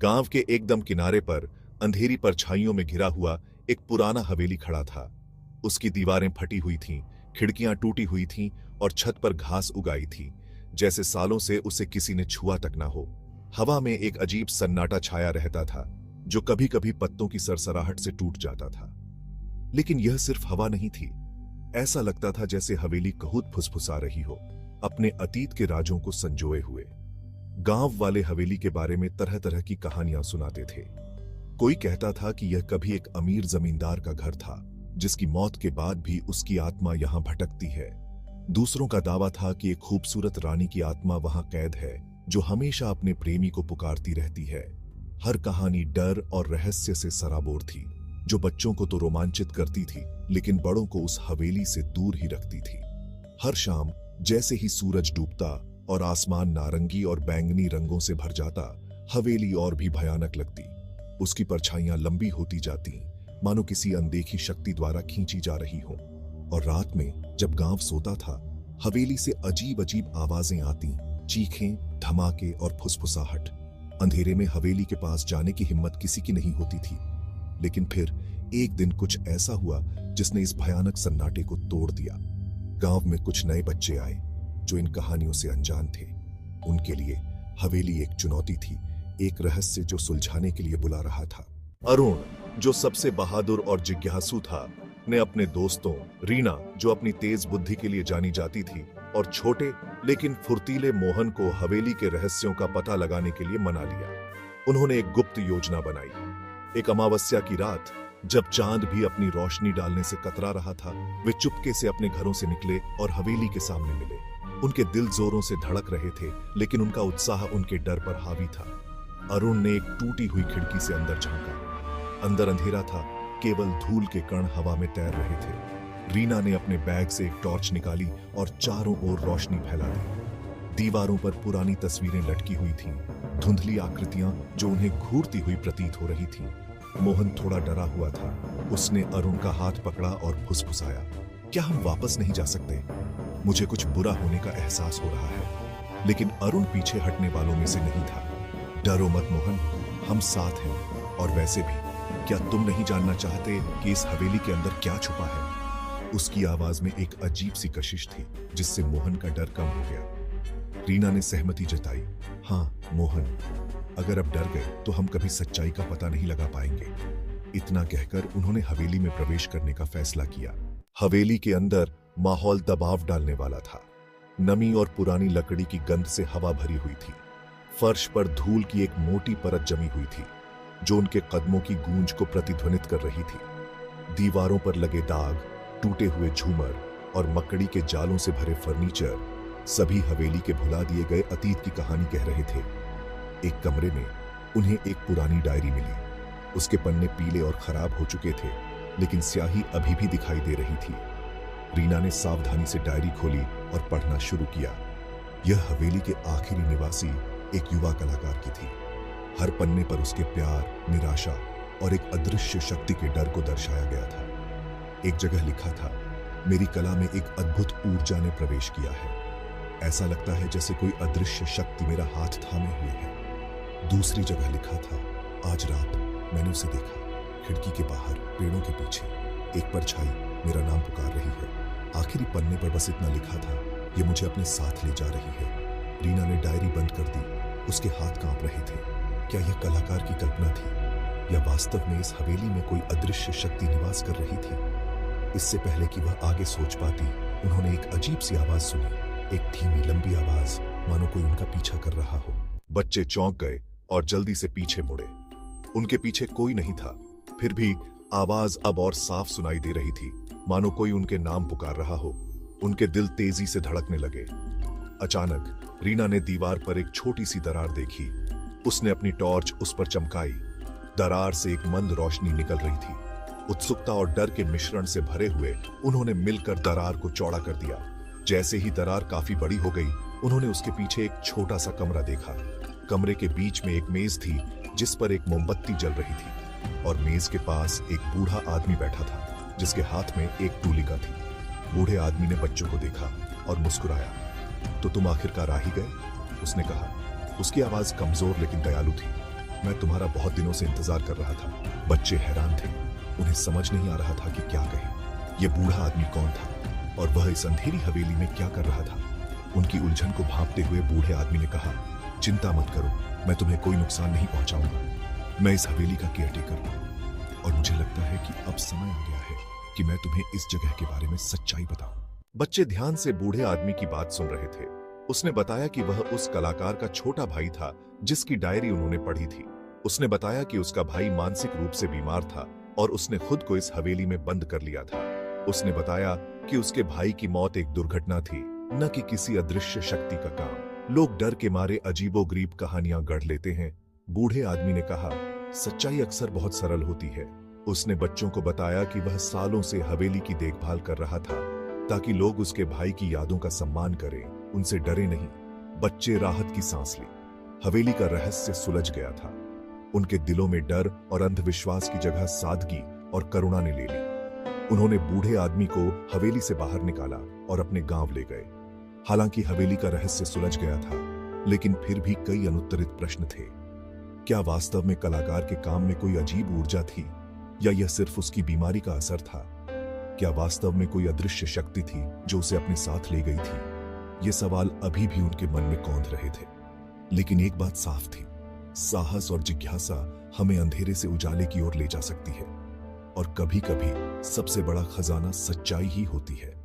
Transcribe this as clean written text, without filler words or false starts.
गांव के एकदम किनारे पर अंधेरी परछाइयों में घिरा हुआ एक पुराना हवेली खड़ा था। उसकी दीवारें फटी हुई थीं, खिड़कियां टूटी हुई थीं और छत पर घास उगाई थी, जैसे सालों से उसे किसी ने छुआ तक ना हो। हवा में एक अजीब सन्नाटा छाया रहता था, जो कभी कभी पत्तों की सरसराहट से टूट जाता था। लेकिन यह सिर्फ हवा नहीं थी। ऐसा लगता था जैसे हवेली खुद फुसफुसा रही हो, अपने अतीत के राजों को संजोए हुए। गांव वाले हवेली के बारे में तरह तरह की कहानियां सुनाते थे। कोई कहता था कि यह कभी एक अमीर जमींदार का घर था, जिसकी मौत के बाद भी उसकी आत्मा यहां भटकती है। दूसरों का दावा था कि एक खूबसूरत रानी की आत्मा वहां कैद है, जो हमेशा अपने प्रेमी को पुकारती रहती है। हर कहानी डर और रहस्य से सराबोर थी, जो बच्चों को तो रोमांचित करती थी, लेकिन बड़ों को उस हवेली से दूर ही रखती थी। हर शाम जैसे ही सूरज डूबता और आसमान नारंगी और बैंगनी रंगों से भर जाता, हवेली और भी भयानक लगती। उसकी परछाइयां लंबी होती जाती, मानो किसी अनदेखी शक्ति द्वारा खींची जा रही हो। और रात में जब गांव सोता था, हवेली से अजीब अजीब आवाजें आती, चीखें, धमाके और फुसफुसाहट। अंधेरे में हवेली के पास जाने की हिम्मत किसी की नहीं होती थी। लेकिन फिर एक दिन कुछ ऐसा हुआ जिसने इस भयानक सन्नाटे को तोड़ दिया। गांव में कुछ नए बच्चे आए जो इन कहानियों से अनजान थे। उनके लिए हवेली एक चुनौती थी, एक रहस्य जो सुलझाने के लिए बुला रहा था। अरुण, जो सबसे बहादुर और जिज्ञासु था, ने अपने दोस्तों रीना, जो अपनी तेज बुद्धि के लिए जानी जाती थी, और छोटे लेकिन फुर्तीले मोहन को हवेली के रहस्यों का पता लगाने के लिए मना लिया। उन्होंने एक गुप्त योजना बनाई। एक अमावस्या की रात, जब चांद भी अपनी रोशनी डालने से कतरा रहा था, वे चुपके से अपने घरों से निकले और हवेली के सामने मिले। उनके दिल जोरों से धड़क रहे थे, लेकिन उनका उत्साह उनके डर पर हावी था। अरुण ने एक टूटी हुई खिड़की से अंदर झांका। अंदर अंधेरा था, केवल धूल के कण हवा में तैर रहे थे। रीना ने अपने बैग से एक टॉर्च निकाली और चारों ओर रोशनी फैला दी। दीवारों पर पुरानी तस्वीरें लटकी हुई थीं, धुंधली आकृतियां जो उन्हें घूरती हुई प्रतीत हो रही थीं। मोहन थोड़ा डरा हुआ था। उसने अरुण का हाथ पकड़ा और फुसफुसाया, क्या हम वापस नहीं जा सकते? मुझे कुछ बुरा होने का एहसास हो रहा है। लेकिन अरुण पीछे हटने वालों में से नहीं था। डरो मत मोहन, हम साथ हैं। और वैसे भी, क्या तुम नहीं जानना चाहते कि इस हवेली के अंदर क्या छुपा है? उसकी आवाज में एक अजीब सी कशिश थी, जिससे मोहन का डर कम हो गया। रीना ने सहमति जताई, हाँ मोहन, अगर अब डर गए तो हम कभी सच्चाई का पता नहीं लगा पाएंगे। इतना कहकर उन्होंने हवेली में प्रवेश करने का फैसला किया। हवेली के अंदर माहौल दबाव डालने वाला था। नमी और पुरानी लकड़ी की गंध से हवा भरी हुई थी। फर्श पर धूल की एक मोटी परत जमी हुई थी, जो उनके कदमों की गूंज को प्रतिध्वनित कर रही थी। दीवारों पर लगे दाग, टूटे हुए झूमर और मकड़ी के जालों से भरे फर्नीचर सभी हवेली के भुला दिए गए अतीत की कहानी कह रहे थे। एक कमरे में उन्हें एक पुरानी डायरी मिली। उसके पन्ने पीले और खराब हो चुके थे, लेकिन स्याही अभी भी दिखाई दे रही थी। रीना ने सावधानी से डायरी खोली और पढ़ना शुरू किया। यह हवेली के आखिरी निवासी एक युवा कलाकार की थी। हर पन्ने पर उसके प्यार, निराशा और एक अदृश्य शक्ति के डर को दर्शाया गया था। एक जगह लिखा था, मेरी कला में एक अद्भुत ऊर्जा ने प्रवेश किया है। ऐसा लगता है जैसे कोई अदृश्य शक्ति मेरा हाथ थामे हुए है। दूसरी जगह लिखा था, आज रात मैंने उसे देखा, खिड़की के बाहर पेड़ों के पीछे एक परछाई मेरा नाम पुकार रही है। आखिरी पन्ने पर बस इतना लिखा था, ये मुझे अपने साथ ले जा रही है। रीना ने डायरी बंद कर दी। उसके हाथ कांप रहे थे। क्या यह कलाकार की कल्पना थी, या वास्तव में इस हवेली में कोई अदृश्य शक्ति निवास कर रही थी? इससे पहले कि वह आगे सोच पाती, उन्होंने एक अजीब सी आवाज सुनी, एक धीमी लंबी आवाज, मानो कोई उनका पीछा कर रहा हो। बच्चे चौंक गए और जल्दी से पीछे मुड़े। उनके पीछे कोई नहीं था, फिर भी आवाज अब और साफ सुनाई दे रही थी, मानो कोई उनके नाम पुकार रहा हो। उनके दिल तेजी से धड़कने लगे। अचानक रीना ने दीवार पर एक छोटी सी दरार देखी। उसने अपनी टॉर्च उस पर चमकाई। दरार से एक मंद रोशनी निकल रही थी। उत्सुकता और डर के मिश्रण से भरे हुए उन्होंने मिलकर दरार को चौड़ा कर दिया। जैसे ही दरार काफी बड़ी हो गई, उन्होंने उसके पीछे एक छोटा सा कमरा देखा। कमरे के बीच में एक मेज थी, जिस पर एक मोमबत्ती जल रही थी, और मेज के पास एक बूढ़ा आदमी बैठा था, जिसके हाथ में एक टूलिका थी। बूढ़े आदमी ने बच्चों को देखा और मुस्कुराया। तो तुम आखिरकार आ ही गए? उसने कहा। उसकी आवाज कमजोर लेकिन दयालु थी। मैं तुम्हारा बहुत दिनों से इंतजार कर रहा था। बच्चे हैरान थे, उन्हें समझ नहीं आ रहा था कि क्या कहें। यह बूढ़ा आदमी कौन था और वह इस अंधेरी हवेली में क्या कर रहा था? उनकी उलझन को भांपते हुए बूढ़े आदमी ने कहा, चिंता मत करो, मैं तुम्हें कोई नुकसान नहीं पहुंचाऊंगा। मैं इस हवेली का केयरटेकर हूं और मुझे लगता है कि अब समय आ गया है कि मैं तुम्हें इस जगह के बारे में सच्चाई बताऊं। बच्चे ध्यान से बूढ़े आदमी की बात सुन रहे थे। उसने बताया कि वह उस कलाकार का छोटा भाई था जिसकी डायरी उन्होंने पढ़ी थी। उसने बताया कि उसका भाई मानसिक रूप से बीमार था और उसने खुद को इस हवेली में बंद कर लिया था। उसने बताया कि उसके भाई की मौत एक दुर्घटना थी, न कि किसी अदृश्य शक्ति का काम। लोग डर के मारे अजीबोगरीब कहानियां गढ़ लेते हैं। बूढ़े आदमी ने कहा, सच्चाई अक्सर बहुत सरल होती है। उसने बच्चों को बताया कि वह सालों से हवेली की देखभाल कर रहा था ताकि लोग उसके भाई की यादों का सम्मान करें, उनसे डरे नहीं। बच्चे राहत की सांस ली। हवेली का रहस्य सुलझ गया था। उनके दिलों में डर और अंधविश्वास की जगह सादगी और करुणा ने ले ली। उन्होंने बूढ़े आदमी को हवेली से बाहर निकाला और अपने गांव ले गए। हालांकि हवेली का रहस्य सुलझ गया था, लेकिन फिर भी कई अनुत्तरित प्रश्न थे। क्या वास्तव में कलाकार के काम में कोई अजीब ऊर्जा थी, या यह सिर्फ उसकी बीमारी का असर था? क्या वास्तव में कोई अदृश्य शक्ति थी जो उसे अपने साथ ले गई थी? ये सवाल अभी भी उनके मन में कौंध रहे थे। लेकिन एक बात साफ थी, साहस और जिज्ञासा हमें अंधेरे से उजाले की ओर ले जा सकती है, और कभी-कभी सबसे बड़ा खजाना सच्चाई ही होती है।